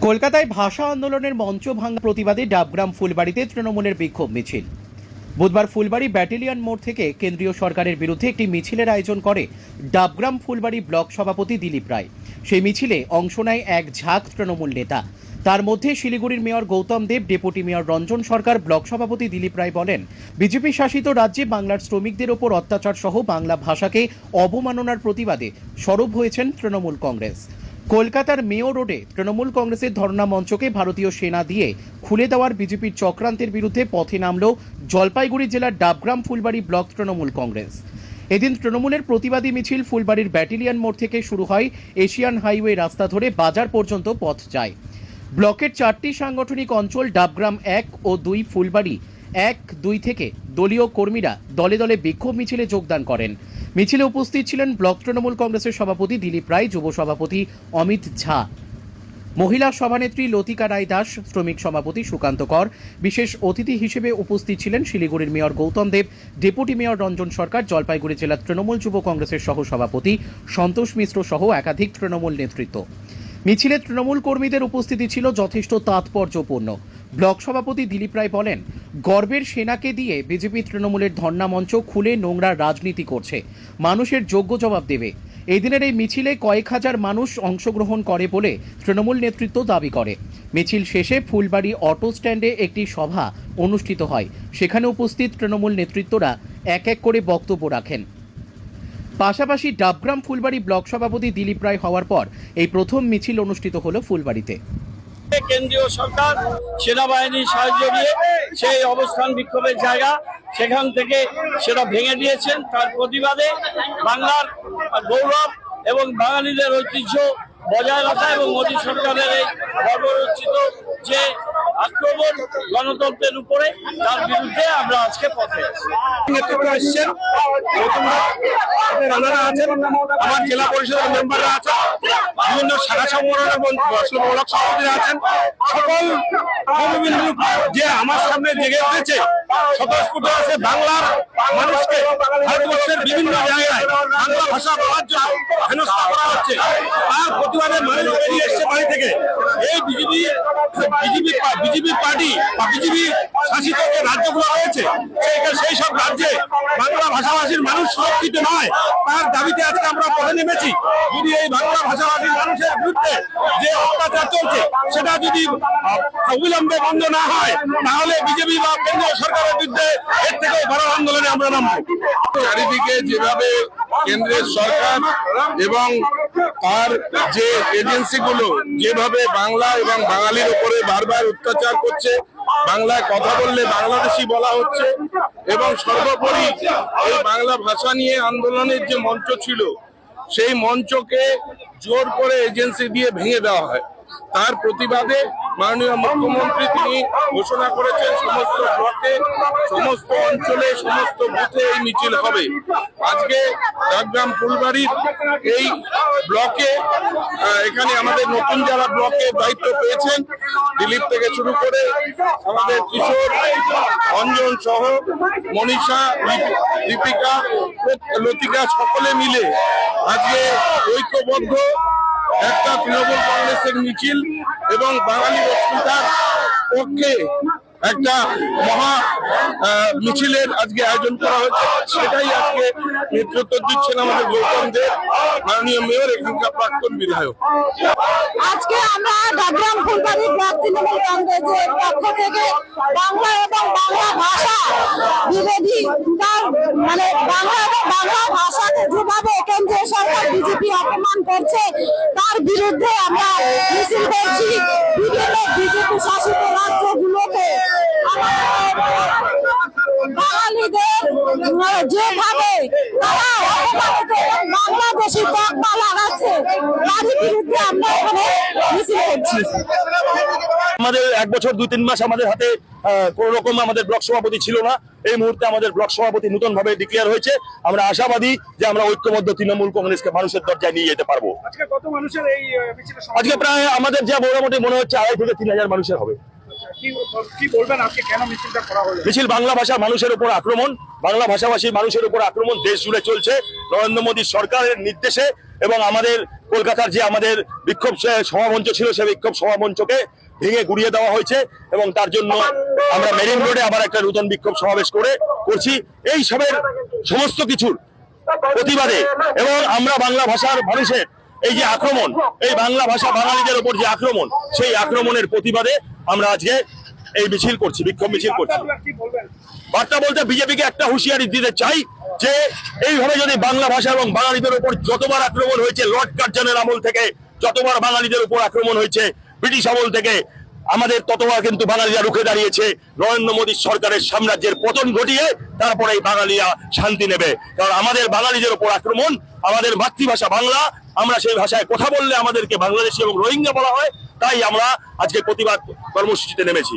কলকাতায় ভাষা আন্দোলনের মঞ্চ ভাঙা প্রতিবাদে ডাবগ্রাম ফুলবাড়িতে তৃণমূলের বিক্ষোভ মিছিল। বুধবার ফুলবাড়ি ব্যাটালিয়ন মোড় থেকে কেন্দ্রীয় সরকারের বিরুদ্ধে একটি মিছিলের আয়োজন করে ডাবগ্রাম ফুলবাড়ি ব্লক সভাপতি দিলীপ রায়। সেই মিছিলে অংশ নেয় এক ঝাঁক তৃণমূল নেতা। তার মধ্যে শিলিগুড়ির মেয়র গৌতম দেব, ডেপুটি মেয়র রঞ্জন সরকার। ব্লক সভাপতি দিলীপ রায় বলেন, বিজেপি শাসিত রাজ্যে বাংলার শ্রমিকদের ওপর অত্যাচার সহ বাংলা ভাষাকে অবমাননার প্রতিবাদে সরব হয়েছেন তৃণমূল কংগ্রেস। কলকাতার মেয়র রোডে তৃণমূল কংগ্রেসের ধর্ণা মঞ্চকে ভারতীয় সেনা দিয়ে খুলে দেওয়ার বিজেপির চক্রান্তের বিরুদ্ধে পথে নামল জলপাইগুড়ি জেলার ডাবগ্রাম ফুলবাড়ি ব্লক তৃণমূল কংগ্রেস। এদিন তৃণমূলের প্রতিবাদী মিছিল ফুলবাড়ির ব্যাটালিয়ন মোড় থেকে শুরু হয়। এশিয়ান হাইওয়ে রাস্তা ধরে বাজার পর্যন্ত পথ যায়। ব্লকের 4টি সাংগঠনিক অঞ্চল ডাবগ্রাম 1 ও 2, ফুলবাড়ি 1, 2 থেকে দলীয় কর্মীরা দলে দলে বিক্ষোভ মিছিলে যোগদান করেন। মিছিলে উপস্থিত ছিলেন ব্লক তৃণমূল কংগ্রেসের সভাপতি দিলীপ রায়, যুব সভাপতি অমিত ঝা, মহিলা সভানেত্রী লতিকা রায় দাস, শ্রমিক সভাপতি সুকান্ত কর। বিশেষ অতিথি হিসেবে উপস্থিত ছিলেন শিলিগুড়ির মেয়র গৌতম দেব, ডেপুটি মেয়র রঞ্জন সরকার, জলপাইগুড়ি জেলা তৃণমূল যুব কংগ্রেসের সহ সভাপতি সন্তোষ মিশ্র সহ একাধিক তৃণমূল নেতৃত্ব। মিছিলে তৃণমূল কর্মীদের উপস্থিতি ছিল যথেষ্ট তাৎপর্যপূর্ণ। ব্লক সভাপতি দিলীপ রায় বলেন, গর্বের সেনাকে দিয়ে বিজেপি তৃণমূলের ধর্ণা মঞ্চ খুলে নোংরা রাজনীতি করছে, মানুষের যোগ্য জবাব দেবে। এই দিনের এই মিছিলে কয়েক হাজার মানুষ অংশগ্রহণ করে বলে তৃণমূল নেতৃত্ব দাবি করে। মিছিল শেষে ফুলবাড়ি অটো স্ট্যান্ডে একটি সভা অনুষ্ঠিত হয়। সেখানে উপস্থিত তৃণমূল নেতৃত্বরা এক এক করে বক্তব্য রাখেন। পাশাপাশি ডাবগ্রাম ফুলবাড়ি ব্লক সভাপতি দিলীপ রায় হওয়ার পর এই প্রথম মিছিল অনুষ্ঠিত হলো ফুলবাড়িতে। কেন্দ্রীয় সরকার সেনাবাহিনীর সাহায্য নিয়ে সেই অবস্থান বিক্ষোভের জায়গা সেখান থেকে সেটা ভেঙে দিয়েছেন। তার প্রতিবাদে বাংলার গৌরব এবং বাঙালিদের ঐতিহ্য বজায় রাখা এবং মোদী সরকারের এই গর্বরচিত যে আক্রমণ গণতন্ত্রের উপরে, তার বিরুদ্ধে আমরা আজকে পথে এসেছেন। আমার জেলা পরিষদের মেম্বাররা আছেন, বিভিন্ন শাখা সংগঠনের ব্লক সভাপতিরা আছেন। সকল কর্মীবৃন্দ যে আমার সামনে জেগে উঠেছে, স্বতঃস্ফূর্ত আছে বাংলার মানুষকে ভারতবর্ষের বিভিন্ন জায়গায় বাংলা ভাষা বলার জন্য হেনস্থা করা হচ্ছে। তার প্রতিবাদে মানুষ বেরিয়ে এসছে বাড়ি থেকে। এই বিজেপি পার্টি বা বিজেপি শাসিত যে রাজ্যগুলো রয়েছে, সেই সব রাজ্যে বাংলা ভাষাভাষীর মানুষ সুরক্ষিত নয়। তার দাবিতে আজকে আমরা পথে নেমেছি। যদি এই বাংলা ভাষাভাষীর মানুষের বিরুদ্ধে যে অত্যাচার চলছে সেটা যদি অবিলম্বে বন্ধ না হয়, তাহলে বিজেপি বা কেন্দ্রীয় সরকারের বিরুদ্ধে এর থেকেও বড় আন্দোলনে আমরা নামবো। চারিদিকে যেভাবে কেন্দ্রের সরকার এবং তার যে এজেন্সিগুলো যেভাবে বাংলা এবং বাঙালির উপরে বারবার অত্যাচার করছে, বাংলায় কথা বললে বাংলাদেশি বলা হচ্ছে, এবং সর্বোপরি এই বাংলা ভাষা নিয়ে আন্দোলনের যে মঞ্চ ছিল সেই মঞ্চকে জোর করে এজেন্সি দিয়ে ভেঙে দেওয়া হয়। তার প্রতিবাদে মাননীয় মুখ্যমন্ত্রী তিনি ঘোষণা করেছেন সমস্ত ব্লকে, সমস্ত অঞ্চলে, সমস্ত বুথে এই মিছিল হবে। আজকে ডাবগ্রাম ফুলবাড়ির এই ব্লকে এখানে আমাদের নতুন যারা ব্লকে দায়িত্ব পেয়েছেন, দিলীপ থেকে শুরু করে আমাদের কিশোর, অঞ্জন সহ মনীষা, দীপিকা, লতিকা সকলে মিলে আজকে ঐক্যবদ্ধ একটা তৃণমূল কংগ্রেসের মিছিল এবং বাঙালি অস্মিতার পক্ষে একটা মহা মিছিলের আজকে আয়োজন করা হয়েছে। সেটাই আজকে নেতৃত্ব দিচ্ছেন আমাদের গৌতম দেব, মাননীয় মেয়র, এখানকার প্রাক্তন বিধায়ক। আজকে আমরা ডাবগ্রাম ফুলবাড়ি ব্লক তৃণমূল কংগ্রেসের পক্ষ থেকে বাংলা এবং বাংলা ভাষা বিরোধী, তার মানে বাংলা এবং বাংলা ভাষাকে যেভাবে কেন্দ্রীয় সরকার বিজেপি অপমান করছে তার বিরুদ্ধে আমরা মিছিল করছি। বিভিন্ন বিজেপি শাসিত রাজ্যগুলোতে বাঙালিদের যেভাবে তারা অপমানিত বাংলাদেশি তকমা লাগাচ্ছে তার বিরুদ্ধে আমরা এখানে মিছিল করছি। আমাদের 1 বছর 2-3 মাস আমাদের হাতে কোন রকম আমাদের ব্লক সভাপতি ছিল না। এই মুহূর্তে আমাদের ব্লক সভাপতি নতুন ভাবে ডিক্লেয়ার হয়েছে। আমরা আশাবাদী যে আমরা ঐক্যবদ্ধ তৃণমূল কংগ্রেসকে মানুষের দরজায় নিয়ে যেতে পারবো। আজকে কত মানুষের এই মিছিলে? আজকে প্রায় আমাদের যা মোটামুটি মনে হচ্ছে 2,500 থেকে 3,000 মানুষের হবে। কি বলবেন আজকে কেন মিছিলটা করা হলো? মিছিল বাংলা ভাষার মানুষের উপর আক্রমণ, বাংলা ভাষাভাষী মানুষের উপর আক্রমণ দেশ জুড়ে চলছে নরেন্দ্র মোদী সরকারের নির্দেশে। এবং আমাদের কলকাতার যে আমাদের বিক্ষোভ সভামঞ্চ ছিল, সেই বিক্ষোভ সভামঞ্চকে ভেঙে গুড়িয়ে দেওয়া হয়েছে এবং তার জন্য আমরা মেরিন রোডে আবার একটা নতুন বিক্ষোভ সমাবেশ করছি। এই সবের সমস্ত কিছুর প্রতিবাদে এবং আমরা বাংলা ভাষার মানুষের এই যে আক্রমণ, এই বাংলা ভাষা বাঙালিদের উপর যে আক্রমণ, সেই আক্রমণের প্রতিবাদে আমরা আজকে এই মিছিল করছি, বিক্ষোভ মিছিল করছি। কি বলবেন? বার্তা বলতে বিজেপিকে একটা হুঁশিয়ারি দিতে চাই যে এইভাবে যদি বাংলা ভাষা এবং বাঙালিদের উপর যতবার আক্রমণ হয়েছে, লর্ড কার্জনের আমল থেকে যতবার বাঙালিদের উপর আক্রমণ হয়েছে, ব্রিটিশ আমল থেকে, আমাদের ততবার কিন্তু বাঙালিরা রুখে দাঁড়িয়েছে। নরেন্দ্র মোদী সরকারের সাম্রাজ্যের পতন ঘটিয়ে তারপরে এই বাঙালিরা শান্তি নেবে। কারণ আমাদের বাঙালিদের উপর আক্রমণ, আমাদের মাতৃভাষা বাংলা, আমরা সেই ভাষায় কথা বললে আমাদেরকে বাংলাদেশি এবং রোহিঙ্গা বলা হয়। তাই আমরা আজকে প্রতিবাদ কর্মসূচিতে নেমেছি।